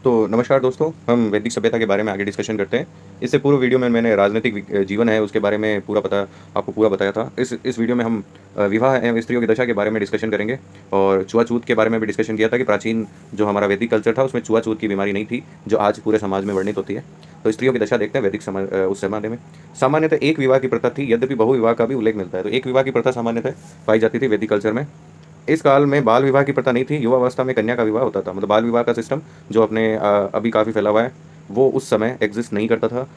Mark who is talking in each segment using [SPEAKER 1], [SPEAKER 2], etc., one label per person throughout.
[SPEAKER 1] तो नमस्कार दोस्तों, हम वैदिक सभ्यता के बारे में आगे डिस्कशन करते हैं। इससे पूर्व वीडियो में मैंने राजनीतिक जीवन है उसके बारे में आपको पूरा बताया था। इस वीडियो में हम विवाह एवं स्त्रियों की दशा के बारे में डिस्कशन करेंगे और छुआछूत के बारे में भी डिस्कशन किया था कि प्राचीन जो हमारा वैदिक कल्चर था उसमें छुआछूत की बीमारी नहीं थी, जो आज पूरे समाज में वर्णित होती है। तो स्त्रियों की दशा देखते हैं वैदिक उस ज़माने में। सामान्यतः एक विवाह की प्रथा थी, यद्यपि बहुविवाह का भी उल्लेख मिलता है। तो एक विवाह की प्रथा सामान्यतः पाई जाती थी वैदिक कल्चर में। इस काल में बाल विवाह की प्रथा नहीं थी, युवा अवस्था में कन्या का विवाह होता था। मतलब बाल विवाह का सिस्टम जो अभी काफ़ी फैला हुआ है, वो उस समय एग्जिस्ट नहीं करता था।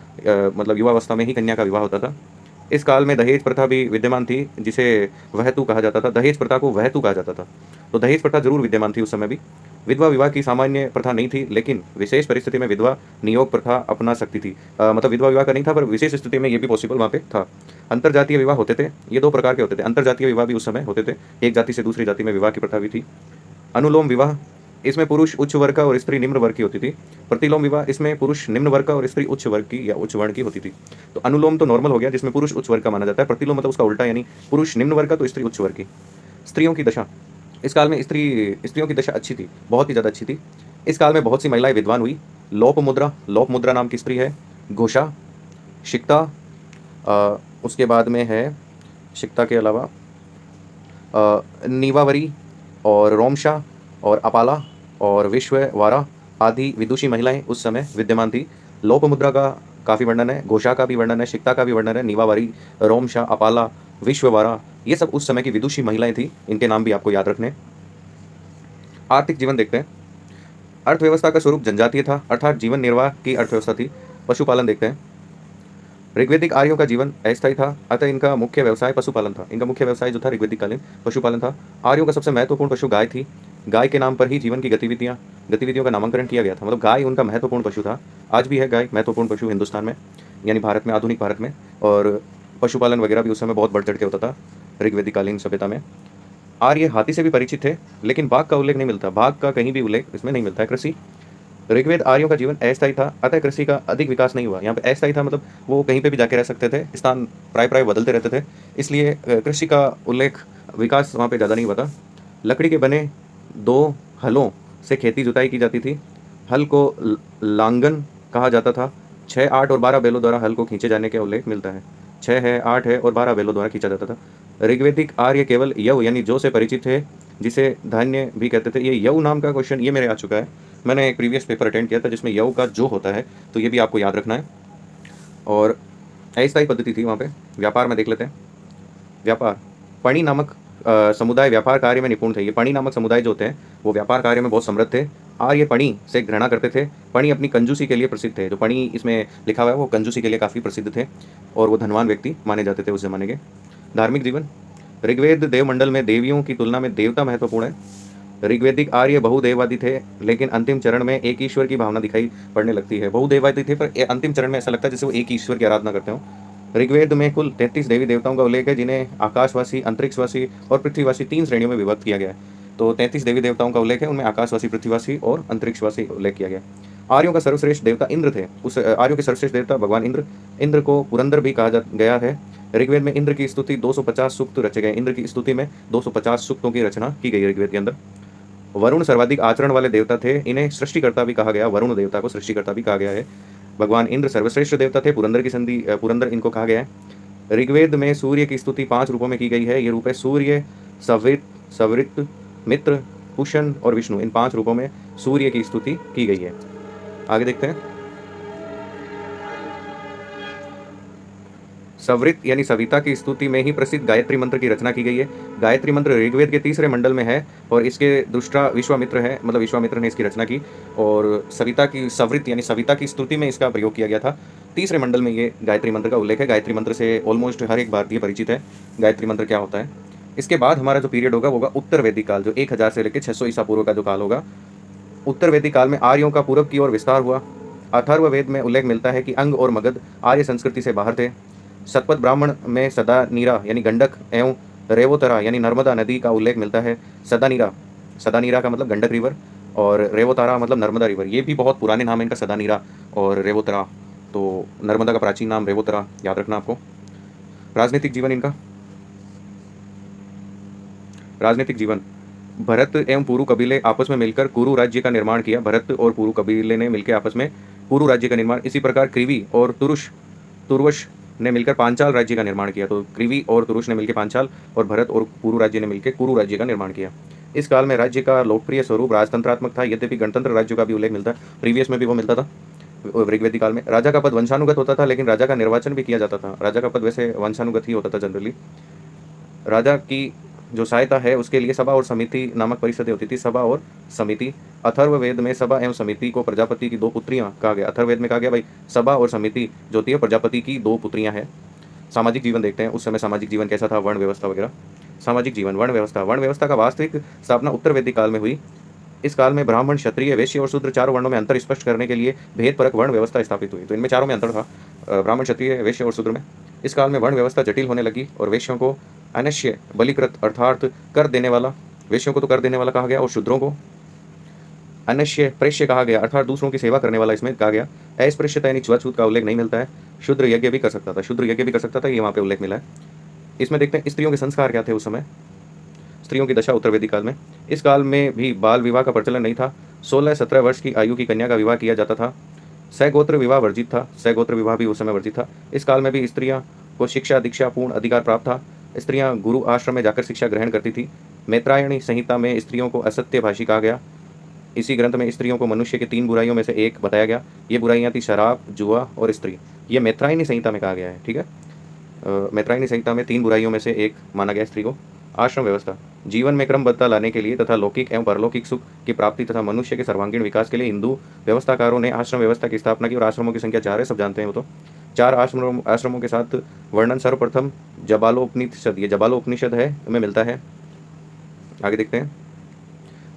[SPEAKER 1] मतलब युवा अवस्था में ही कन्या का विवाह होता था। इस काल में दहेज प्रथा भी विद्यमान थी, जिसे वहतु कहा जाता था। दहेज प्रथा को वहतु कहा जाता था। तो दहेज प्रथा जरूर विद्यमान थी उस समय भी। विधवा विवाह की सामान्य प्रथा नहीं थी, लेकिन विशेष परिस्थिति में विधवा नियोग प्रथा अपना सकती थी। मतलब विधवा विवाह का नहीं था, पर विशेष स्थिति में ये भी पॉसिबल वहाँ पे था। अंतरजातीय विवाह होते थे, ये दो प्रकार के होते थे। अंतरजातीय विवाह भी उस समय होते थे, एक जाति से दूसरी जाति में विवाह की प्रथा भी थी। अनुलोम विवाह, इसमें पुरुष उच्च वर्ग का और स्त्री निम्न वर्ग की होती थी। प्रतिलोम विवाह, इसमें पुरुष निम्न वर्ग का और स्त्री उच्च वर्ग की या उच्च वर्ण की होती थी। तो अनुलोम तो नॉर्मल हो गया, जिसमें पुरुष उच्च वर्ग का माना जाता है। प्रतिलोम मतलब उसका उल्टा, यानी पुरुष निम्न वर्ग का तो स्त्री उच्च वर्ग की। स्त्रियों की दशा, इस काल में स्त्रियों की दशा अच्छी थी, बहुत ही ज़्यादा अच्छी थी। इस काल में बहुत सी महिलाएं विद्वान हुई। लोप मुद्रा नाम की स्त्री है। घोषा, शिक्ता, उसके बाद में है शिक्ता के अलावा नीवावरी और रोमशा और अपाला और विश्ववारा आदि विदुषी महिलाएं उस समय विद्यमान थी। लोपमुद्रा का काफ़ी वर्णन है, घोषा का भी वर्णन है, शिक्ता का भी वर्णन है, नीवावरी, रोमशा, अपाला, विश्ववारा, ये सब उस समय की विदुषी महिलाएं थी। इनके नाम भी आपको याद रखने। आर्थिक जीवन देखते हैं। अर्थव्यवस्था का स्वरूप जनजातीय था, अर्थात जीवन निर्वाह की अर्थव्यवस्था थी। पशुपालन देखते हैं। ऋग्वेदिक आर्यों का जीवन अस्थायी था, अतः इनका मुख्य व्यवसाय पशुपालन था। इनका मुख्य व्यवसाय जो था ऋग्वेदिक कालीन पशुपालन था। आर्यों का सबसे महत्वपूर्ण पशु गाय थी। गाय के नाम पर ही जीवन की गतिविधियों का नामकरण किया गया था। मतलब गाय उनका महत्वपूर्ण पशु था। आज भी है गाय महत्वपूर्ण पशु हिंदुस्तान में, यानी भारत में, आधुनिक भारत में। और पशुपालन वगैरह भी उस समय बहुत बढ़ चढ़ के होता था ऋग्वेदिक कालीन सभ्यता में। आर्य हाथी से भी परिचित थे, लेकिन बाघ का उल्लेख नहीं मिलता। बाघ का कहीं भी उल्लेख इसमें नहीं मिलता है। कृषि, ऋग्वेद आर्यों का जीवन अस्थायी था, अतः कृषि का अधिक विकास नहीं हुआ। यहाँ पे अस्थायी था मतलब वो कहीं पे भी जाके रह सकते थे, स्थान प्राय प्राय बदलते रहते थे, इसलिए कृषि का उल्लेख, विकास वहाँ पे ज़्यादा नहीं हुआ था। लकड़ी के बने दो हलों से खेती जुताई की जाती थी। हल को लांगन कहा जाता था। 6, 8 और 12 बैलों द्वारा हल को खींचे जाने का उल्लेख मिलता है। 6 है, 8 है और 12 बैलों द्वारा खींचा जाता था। ऋग्वेदिक आर्य केवल यव यानी जो से परिचित है, जिसे धान्य भी कहते थे। ये यव नाम का क्वेश्चन ये मेरे आ चुका है, मैंने एक प्रीवियस पेपर अटेंड किया था जिसमें यव का जो होता है, तो ये भी आपको याद रखना है। और अस्थायी पद्धति थी वहाँ पे। व्यापार में देख लेते हैं। व्यापार, पणि नामक समुदाय व्यापार कार्य में निपुण थे। ये पणि नामक समुदाय जो होते हैं वो व्यापार कार्य में बहुत समृद्ध थे। आर्य पणि से घृणा करते थे। पणि अपनी कंजूसी के लिए प्रसिद्ध थे। जो पणि इसमें लिखा हुआ है वो कंजूसी के लिए काफ़ी प्रसिद्ध थे और वो धनवान व्यक्ति माने जाते थे उस जमाने के। धार्मिक जीवन, ऋग्वेद देवमंडल में देवियों की तुलना में देवता महत्वपूर्ण है। ऋग्वेदिक आर्य बहुदेववादी थे, लेकिन अंतिम चरण में एक ईश्वर की भावना दिखाई पड़ने लगती है। बहुदेववादी थे, पर अंतिम चरण में ऐसा लगता है जैसे वो एक ईश्वर की आराधना करते हो। ऋग्वेद में कुल 33 देवी देवताओं का उल्लेख है, जिन्हें आकाशवासी, अंतरिक्षवासी और पृथ्वीवासी 3 श्रेणियों में विभक्त किया गया है। तो 33 देवी देवताओं का उल्लेख है, उनमें आकाशवासी, पृथ्वीवासी और अंतरिक्षवासी उल्लेख किया गया। आर्यों का सर्वश्रेष्ठ देवता इंद्र थे। उस आर्यों के सर्वश्रेष्ठ देवता भगवान इंद्र। इंद्र को पुरंदर भी कहा गया है। ऋग्वेद में इंद्र की स्तुति 250 सूक्त रचे गए। इंद्र की स्तुति में 250 सूक्तों की रचना की गई ऋग्वेद के अंदर। वरुण सर्वाधिक आचरण वाले देवता थे। इन्हें सृष्टिकर्ता भी कहा गया, वरुण देवता को सृष्टिकर्ता भी कहा गया है। भगवान इंद्र सर्वश्रेष्ठ देवता थे। पुरंदर इनको कहा गया है। ऋग्वेद में सूर्य की स्तुति 5 रूपों में की गई है। ये रूप है सूर्य, सवित, सवृत, मित्र, पुष्ण और विष्णु। इन 5 रूपों में सूर्य की स्तुति की गई है। आगे देखते हैं। सवृत यानी सविता की स्तुति में ही प्रसिद्ध गायत्री मंत्र की रचना की गई है। गायत्री मंत्र ऋग्वेद के 3रे मंडल में है और इसके दृष्टा विश्वामित्र है, मतलब विश्वामित्र ने इसकी रचना की। और सविता की सवृत यानी सविता की स्तुति में इसका प्रयोग किया गया था। 3रे मंडल में ये गायत्री मंत्र का उल्लेख है। गायत्री मंत्र से ऑलमोस्ट हर एक भारतीय परिचित है, गायत्री मंत्र क्या होता है। इसके बाद हमारा जो पीरियड होगा वो होगा उत्तर वैदिक काल, जो 1000 से लेकर 600 ईसा पूर्व का जो काल होगा। उत्तर वैदिक काल में आर्यों का पूरब की ओर विस्तार हुआ। अथर्ववेद में उल्लेख मिलता है कि अंग और मगध आर्य संस्कृति से बाहर थे। सतपथ ब्राह्मण में सदानीरा यानी गंडक एवं रेवोतरा यानी नर्मदा नदी का उल्लेख मिलता है। सदानीरा का मतलब गंडक रिवर और रेवोतारा मतलब नर्मदा रिवर। ये भी बहुत पुराने नाम है इनका, सदानीरा और रेवोतरा। तो नर्मदा का प्राचीन नाम रेवोतरा, याद रखना आपको। राजनीतिक जीवन इनका, राजनीतिक जीवन, भरत एवं पुरु कबीले आपस में मिलकर कुरु राज्य का निर्माण किया। भरत और पुरु कबीले ने मिलकर आपस में कुरु राज्य का निर्माण। इसी प्रकार कृवि और तुर्वश ने मिलकर पांचाल राज्य का निर्माण किया। तो कृवि और तुरुष ने मिलकर पांचाल और भरत और पुरु राज्य ने मिलकर कुरु राज्य का निर्माण किया। इस काल में राज्य का लोकप्रिय स्वरूप राजतंत्रात्मक था, यद्यपि गणतंत्र राज्यों का भी उल्लेख मिलता है। प्रीवियस में भी वो मिलता था। ऋग्वेदिक काल में राजा का पद वंशानुगत होता था, लेकिन राजा का निर्वाचन भी किया जाता था। राजा का पद वैसे वंशानुगत ही होता था जनरली। राजा की जो सहायता है उसके लिए सभा और समिति नामक परिषदें होती थी। सभा और समिति। अथर्ववेद में सभा एवं समिति को प्रजापति की दो पुत्रियां कहा गया। अथर्ववेद में कहा गया भाई सभा और समिति जो होती है प्रजापति की दो पुत्रियां हैं। सामाजिक जीवन देखते हैं, उस समय सामाजिक जीवन कैसा था, वर्ण व्यवस्था वगैरह। सामाजिक जीवन, वर्ण व्यवस्था। वर्ण व्यवस्था का वास्तविक स्थापना उत्तर वैदिक काल में हुई। इस काल में ब्राह्मण, क्षत्रिय, वैश्य और शूद्र चारों वर्णों में अंतर स्पष्ट करने के लिए भेदपरक वर्ण व्यवस्था स्थापित हुई। तो इनमें चारों में अंतर था, ब्राह्मण, क्षत्रिय, वैश्य और शूद्र में। इस काल में वर्ण व्यवस्था जटिल होने लगी और वैश्यों को अनश्य बलिकृत अर्थात कर देने वाला, वैश्यों को तो कर देने वाला कहा गया और शूद्रों को अनश्य प्रेष्य कहा गया, अर्थात दूसरों की सेवा करने वाला इसमें कहा गया। अस्पृश्यता यानी छुआछूत का उल्लेख नहीं मिलता है। शूद्र यज्ञ भी कर सकता था, शूद्र यज्ञ भी कर सकता था, ये वहाँ पे उल्लेख मिला है। इसमें देखते हैं स्त्रियों के संस्कार क्या थे उस समय, स्त्रियों की दशा उत्तर वैदिक काल में। इस काल में भी बाल विवाह का प्रचलन नहीं था। 16-17 वर्ष की आयु की कन्या का विवाह किया जाता था। सगोत्र विवाह वर्जित था, सगोत्र विवाह भी उस समय वर्जित था। इस काल में भी स्त्रियां को शिक्षा दीक्षा पूर्ण अधिकार प्राप्त था। स्त्रियां गुरु आश्रम में जाकर शिक्षा ग्रहण करती थी। मैत्रायणी संहिता में स्त्रियों को असत्य भाषी कहा गया। इसी ग्रंथ में स्त्रियों को मनुष्य की 3 बुराइयों में से एक बताया गया। ये बुराइयां थी शराब, जुआ और स्त्री। ये मैत्रायणी संहिता में कहा गया है, ठीक है। मैत्रायणी संहिता में 3 बुराइयों में से एक माना गया स्त्री को। आश्रम व्यवस्था। जीवन में क्रमबद्धता लाने के लिए तथा लौकिक एवं परलौकिक सुख की प्राप्ति तथा मनुष्य के सर्वांगीण विकास के लिए हिंदू व्यवस्थाकारों ने आश्रम व्यवस्था की स्थापना की और आश्रमों की संख्या 4 है, सब जानते हैं वो तो। 4 आश्रमों के साथ वर्णन सर्वप्रथम जबालोपनिषद, ये जबालोपनिषद है में मिलता है। आगे देखते हैं।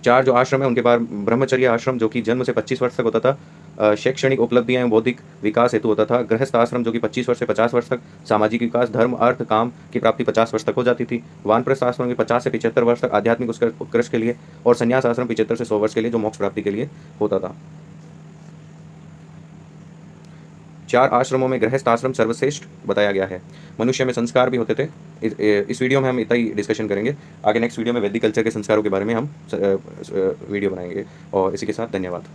[SPEAKER 1] 4 जो आश्रम है उनके बाद ब्रह्मचर्य आश्रम जो कि जन्म से 25 वर्ष तक होता था, शैक्षणिक उपलब्धियां एवं बौद्धिक विकास हेतु होता था। गृहस्थ आश्रम जो कि 25 वर्ष से 50 वर्ष तक सामाजिक विकास, धर्म, अर्थ, काम की प्राप्ति 50 वर्ष तक हो जाती थी। वानप्रस्थ आश्रम के 50 से 75 वर्ष तक आध्यात्मिक उत्कर्ष के लिए, और संन्यास आश्रम 75 से 100 वर्ष के लिए जो मोक्ष प्राप्ति के लिए होता था। 4 आश्रमों में गृहस्थ आश्रम सर्वश्रेष्ठ बताया गया है। मनुष्य में संस्कार भी होते थे। इस वीडियो में हम इतना ही डिस्कशन करेंगे। आगे नेक्स्ट वीडियो में वैदिक कल्चर के संस्कारों के बारे में हम वीडियो बनाएंगे। और इसी के साथ धन्यवाद।